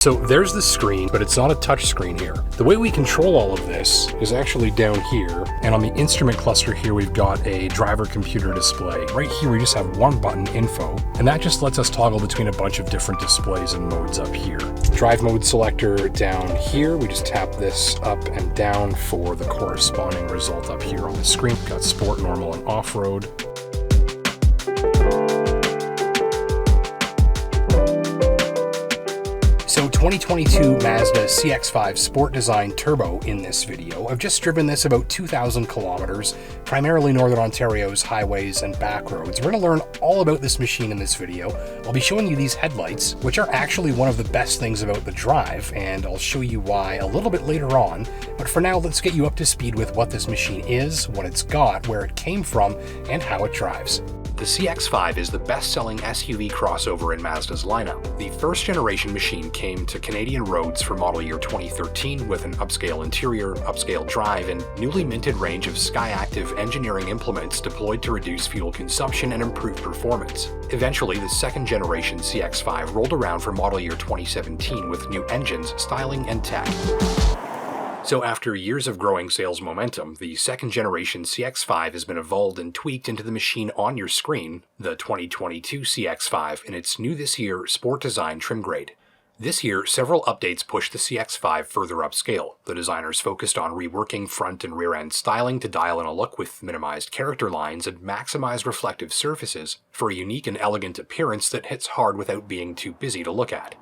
So there's the screen, but it's not a touch screen here. The way we control all of this is actually down here, and on the instrument cluster here we've got a driver computer display. Right here we just have one button, info, and that just lets us toggle between a bunch of different displays and modes up here. Drive mode selector down here, we just tap this up and down for the corresponding result up here on the screen. We've got sport, normal, and off-road. So 2022 Mazda CX-5 Sport Design Turbo in this video. I've just driven this about 2,000 kilometers, primarily Northern Ontario's highways and back roads. We're going to learn all about this machine in this video. I'll be showing you these headlights, which are actually one of the best things about the drive, and I'll show you why a little bit later on. But for now, let's get you up to speed with what this machine is, what it's got, where it came from, and how it drives. The CX-5 is the best-selling SUV crossover in Mazda's lineup. The first-generation machine came to Canadian roads for model year 2013 with an upscale interior, upscale drive, and newly minted range of SKYACTIV engineering implements deployed to reduce fuel consumption and improve performance. Eventually, the second-generation CX-5 rolled around for model year 2017 with new engines, styling, and tech. So after years of growing sales momentum, the second-generation CX-5 has been evolved and tweaked into the machine on your screen, the 2022 CX-5, in its new this year Sport Design trim grade. This year, several updates pushed the CX-5 further upscale. The designers focused on reworking front and rear-end styling to dial in a look with minimized character lines and maximized reflective surfaces for a unique and elegant appearance that hits hard without being too busy to look at.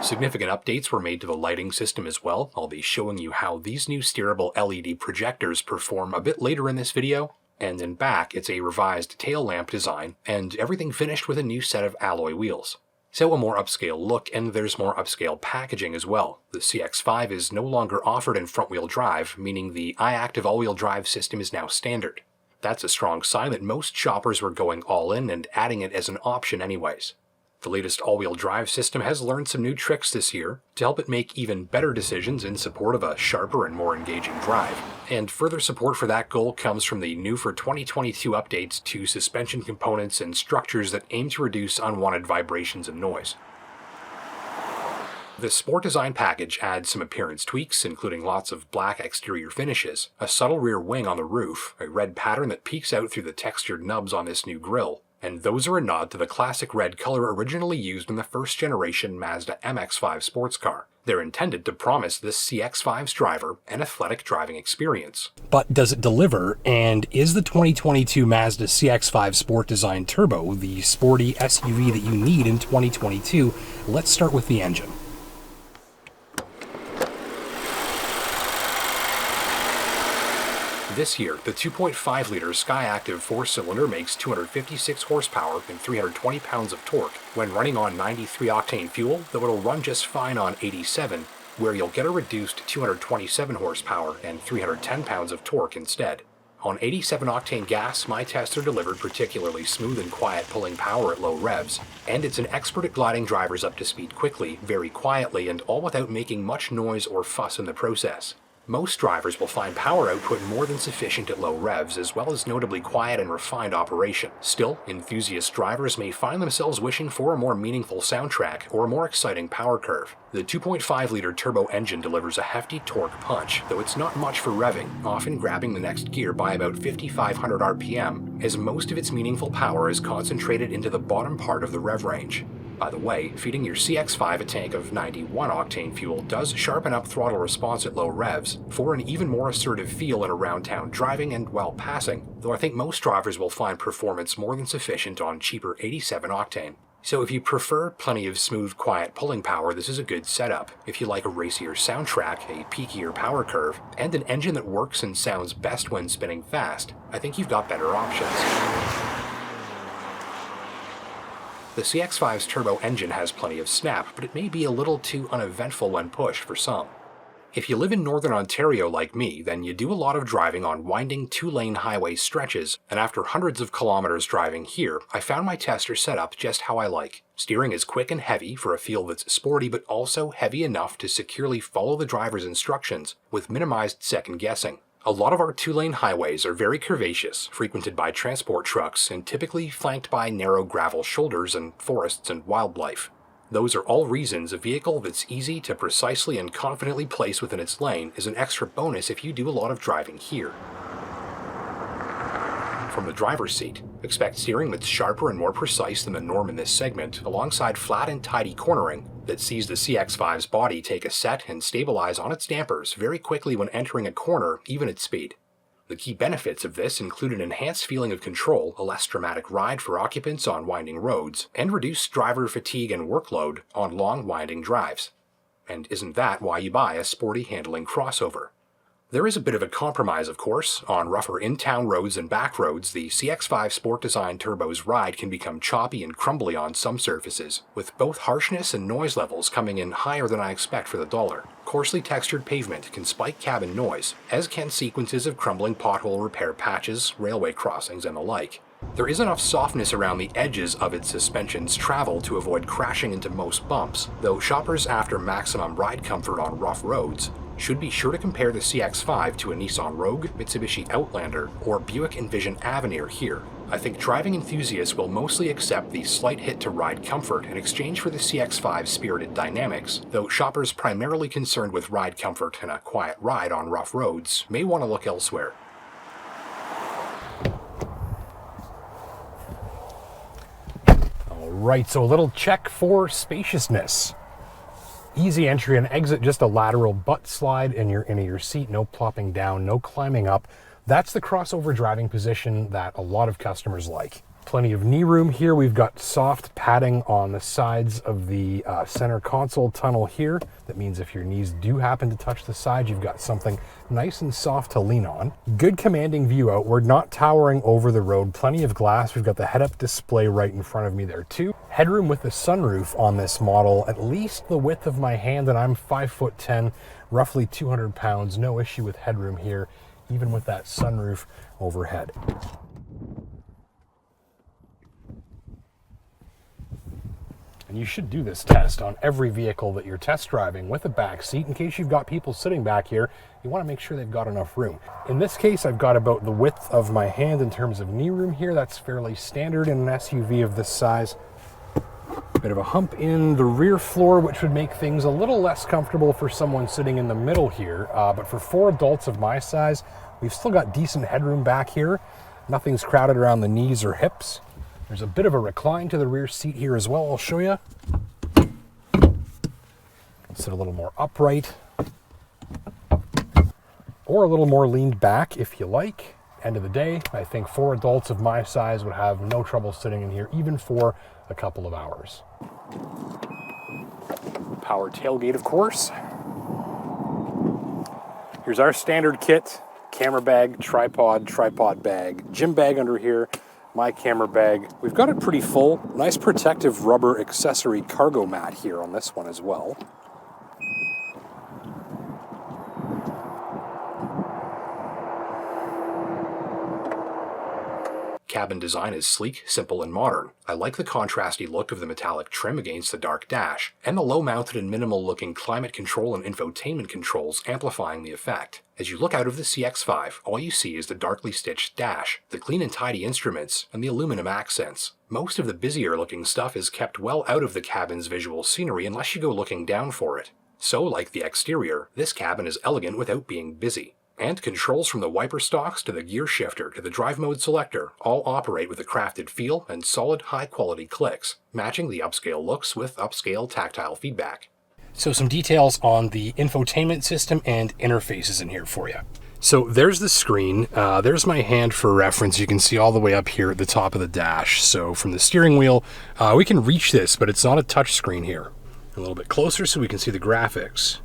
Significant updates were made to the lighting system as well. I'll be showing you how these new steerable LED projectors perform a bit later in this video. And in back, it's a revised tail lamp design, and everything finished with a new set of alloy wheels. So a more upscale look, and there's more upscale packaging as well. The CX-5 is no longer offered in front-wheel drive, meaning the iActive all-wheel drive system is now standard. That's a strong sign that most shoppers were going all in and adding it as an option anyways. The latest all-wheel drive system has learned some new tricks this year to help it make even better decisions in support of a sharper and more engaging drive. And further support for that goal comes from the new for 2022 updates to suspension components and structures that aim to reduce unwanted vibrations and noise. The Sport Design package adds some appearance tweaks, including lots of black exterior finishes, a subtle rear wing on the roof, a red pattern that peeks out through the textured nubs on this new grille, and those are a nod to the classic red color originally used in the first-generation Mazda MX-5 sports car. They're intended to promise this CX-5's driver an athletic driving experience. But does it deliver, and is the 2022 Mazda CX-5 Sport Design Turbo the sporty SUV that you need in 2022? Let's start with the engine. This year, the 2.5-liter SKYACTIV 4-cylinder makes 256 horsepower and 320 pounds of torque when running on 93-octane fuel, though it'll run just fine on 87, where you'll get a reduced 227 horsepower and 310 pounds of torque instead. On 87-octane gas, my tester delivered particularly smooth and quiet pulling power at low revs, and it's an expert at gliding drivers up to speed quickly, very quietly, and all without making much noise or fuss in the process. Most drivers will find power output more than sufficient at low revs, as well as notably quiet and refined operation. Still, enthusiast drivers may find themselves wishing for a more meaningful soundtrack or a more exciting power curve. The 2.5-liter turbo engine delivers a hefty torque punch, though it's not much for revving, often grabbing the next gear by about 5,500 RPM, as most of its meaningful power is concentrated into the bottom part of the rev range. By the way, feeding your CX-5 a tank of 91-octane fuel does sharpen up throttle response at low revs for an even more assertive feel in around-town driving and while passing, though I think most drivers will find performance more than sufficient on cheaper 87-octane. So if you prefer plenty of smooth, quiet pulling power, this is a good setup. If you like a racier soundtrack, a peakier power curve, and an engine that works and sounds best when spinning fast, I think you've got better options. The CX-5's turbo engine has plenty of snap, but it may be a little too uneventful when pushed for some. If you live in Northern Ontario like me, then you do a lot of driving on winding two-lane highway stretches, and after hundreds of kilometers driving here, I found my tester set up just how I like. Steering is quick and heavy for a feel that's sporty but also heavy enough to securely follow the driver's instructions with minimized second guessing. A lot of our two-lane highways are very curvaceous, frequented by transport trucks, and typically flanked by narrow gravel shoulders and forests and wildlife. Those are all reasons a vehicle that's easy to precisely and confidently place within its lane is an extra bonus if you do a lot of driving here. From the driver's seat, expect steering that's sharper and more precise than the norm in this segment, alongside flat and tidy cornering that sees the CX-5's body take a set and stabilize on its dampers very quickly when entering a corner, even at speed. The key benefits of this include an enhanced feeling of control, a less dramatic ride for occupants on winding roads, and reduced driver fatigue and workload on long winding drives. And isn't that why you buy a sporty handling crossover? There is a bit of a compromise, of course. On rougher in-town roads and back roads, the CX-5 Sport Design Turbo's ride can become choppy and crumbly on some surfaces, with both harshness and noise levels coming in higher than I expect for the dollar. Coarsely textured pavement can spike cabin noise, as can sequences of crumbling pothole repair patches, railway crossings, and the like. There is enough softness around the edges of its suspension's travel to avoid crashing into most bumps, though shoppers after maximum ride comfort on rough roads should be sure to compare the CX-5 to a Nissan Rogue, Mitsubishi Outlander, or Buick Envision Avenir here. I think driving enthusiasts will mostly accept the slight hit to ride comfort in exchange for the CX-5's spirited dynamics, though shoppers primarily concerned with ride comfort and a quiet ride on rough roads may want to look elsewhere. Alright, so a little check for spaciousness. Easy entry and exit, just a lateral butt slide and you're into your seat, no plopping down, no climbing up. That's the crossover driving position that a lot of customers like. Plenty of knee room here. We've got soft padding on the sides of the center console tunnel here. That means if your knees do happen to touch the side, you've got something nice and soft to lean on. Good commanding view outward, not towering over the road. Plenty of glass. We've got the head-up display right in front of me there too. Headroom with the sunroof on this model, at least the width of my hand, and I'm 5'10", roughly 200 pounds. No issue with headroom here, even with that sunroof overhead. And you should do this test on every vehicle that you're test driving with a back seat. In case you've got people sitting back here, you want to make sure they've got enough room. In this case, I've got about the width of my hand in terms of knee room here. That's fairly standard in an SUV of this size. Bit of a hump in the rear floor, which would make things a little less comfortable for someone sitting in the middle here. But for 4 adults of my size, we've still got decent headroom back here. Nothing's crowded around the knees or hips. There's a bit of a recline to the rear seat here as well, I'll show you. Sit a little more upright, or a little more leaned back if you like. End of the day, I think 4 adults of my size would have no trouble sitting in here, even for a couple of hours. Power tailgate, of course. Here's our standard kit: camera bag, tripod bag, gym bag under here, my camera bag. We've got it pretty full. Nice protective rubber accessory cargo mat here on this one as well. Cabin design is sleek, simple, and modern. I like the contrasty look of the metallic trim against the dark dash, and the low-mounted and minimal-looking climate control and infotainment controls amplifying the effect. As you look out of the CX-5, all you see is the darkly stitched dash, the clean and tidy instruments, and the aluminum accents. Most of the busier-looking stuff is kept well out of the cabin's visual scenery unless you go looking down for it. So, like the exterior, this cabin is elegant without being busy. And controls from the wiper stalks to the gear shifter to the drive mode selector all operate with a crafted feel and solid high-quality clicks, matching the upscale looks with upscale tactile feedback. So some details on the infotainment system and interfaces in here for you. So there's the screen. There's my hand for reference. You can see all the way up here at the top of the dash. So from the steering wheel, we can reach this, but it's not a touch screen here. A little bit closer so we can see the graphics.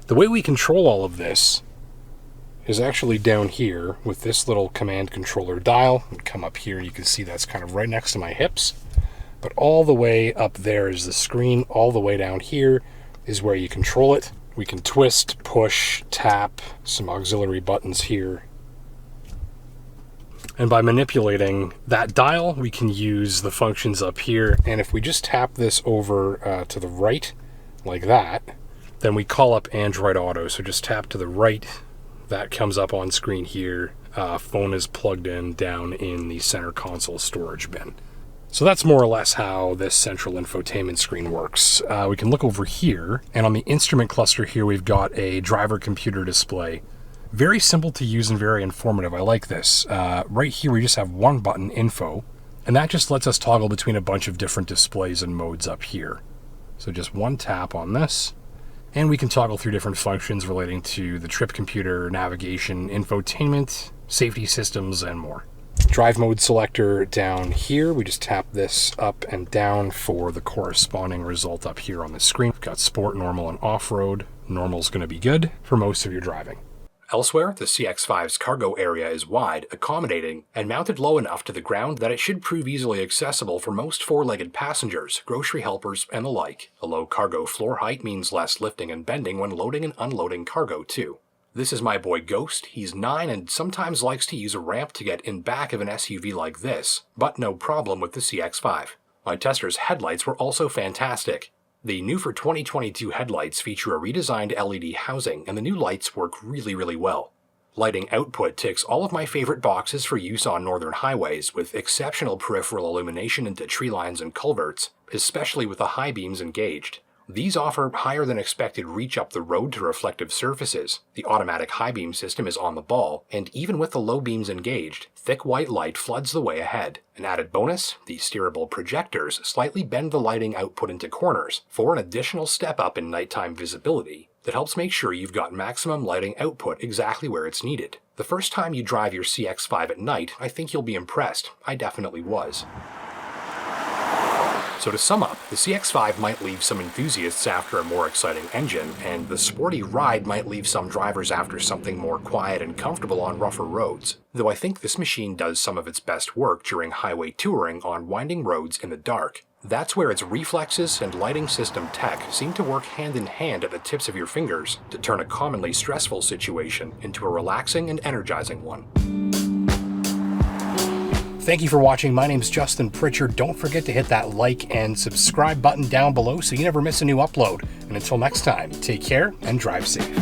The way we control all of this is actually down here with this little command controller dial. And come up here, you can see that's kind of right next to my hips. But all the way up there is the screen. All the way down here is where you control it. We can twist, push, tap, some auxiliary buttons here. And by manipulating that dial, we can use the functions up here. And if we just tap this over to the right, like that, then we call up Android Auto. So just tap to the right. That comes up on screen here. Phone is plugged in down in the center console storage bin. So that's more or less how this central infotainment screen works. We can look over here, and on the instrument cluster here, we've got a driver computer display. Very simple to use and very informative. I like this. Right here, we just have one button, Info, and that just lets us toggle between a bunch of different displays and modes up here. So just one tap on this, and we can toggle through different functions relating to the trip computer, navigation, infotainment, safety systems, and more. Drive mode selector down here, we just tap this up and down for the corresponding result up here on the screen. We've got sport, normal, and off-road. Normal's going to be good for most of your driving. Elsewhere, the CX-5's cargo area is wide, accommodating, and mounted low enough to the ground that it should prove easily accessible for most four-legged passengers, grocery helpers, and the like. A low cargo floor height means less lifting and bending when loading and unloading cargo, too. This is my boy Ghost. He's 9 and sometimes likes to use a ramp to get in back of an SUV like this, but no problem with the CX-5. My tester's headlights were also fantastic. The new for 2022 headlights feature a redesigned LED housing, and the new lights work really well. Lighting output ticks all of my favorite boxes for use on northern highways, with exceptional peripheral illumination into tree lines and culverts, especially with the high beams engaged. These offer higher than expected reach up the road to reflective surfaces. The automatic high beam system is on the ball, and even with the low beams engaged, thick white light floods the way ahead. An added bonus, the steerable projectors slightly bend the lighting output into corners for an additional step up in nighttime visibility that helps make sure you've got maximum lighting output exactly where it's needed. The first time you drive your CX-5 at night, I think you'll be impressed. I definitely was. So to sum up, the CX-5 might leave some enthusiasts after a more exciting engine, and the sporty ride might leave some drivers after something more quiet and comfortable on rougher roads. Though I think this machine does some of its best work during highway touring on winding roads in the dark. That's where its reflexes and lighting system tech seem to work hand in hand at the tips of your fingers to turn a commonly stressful situation into a relaxing and energizing one. Thank you for watching. My name's Justin Pritchard. Don't forget to hit that like and subscribe button down below so you never miss a new upload. And until next time, take care and drive safe.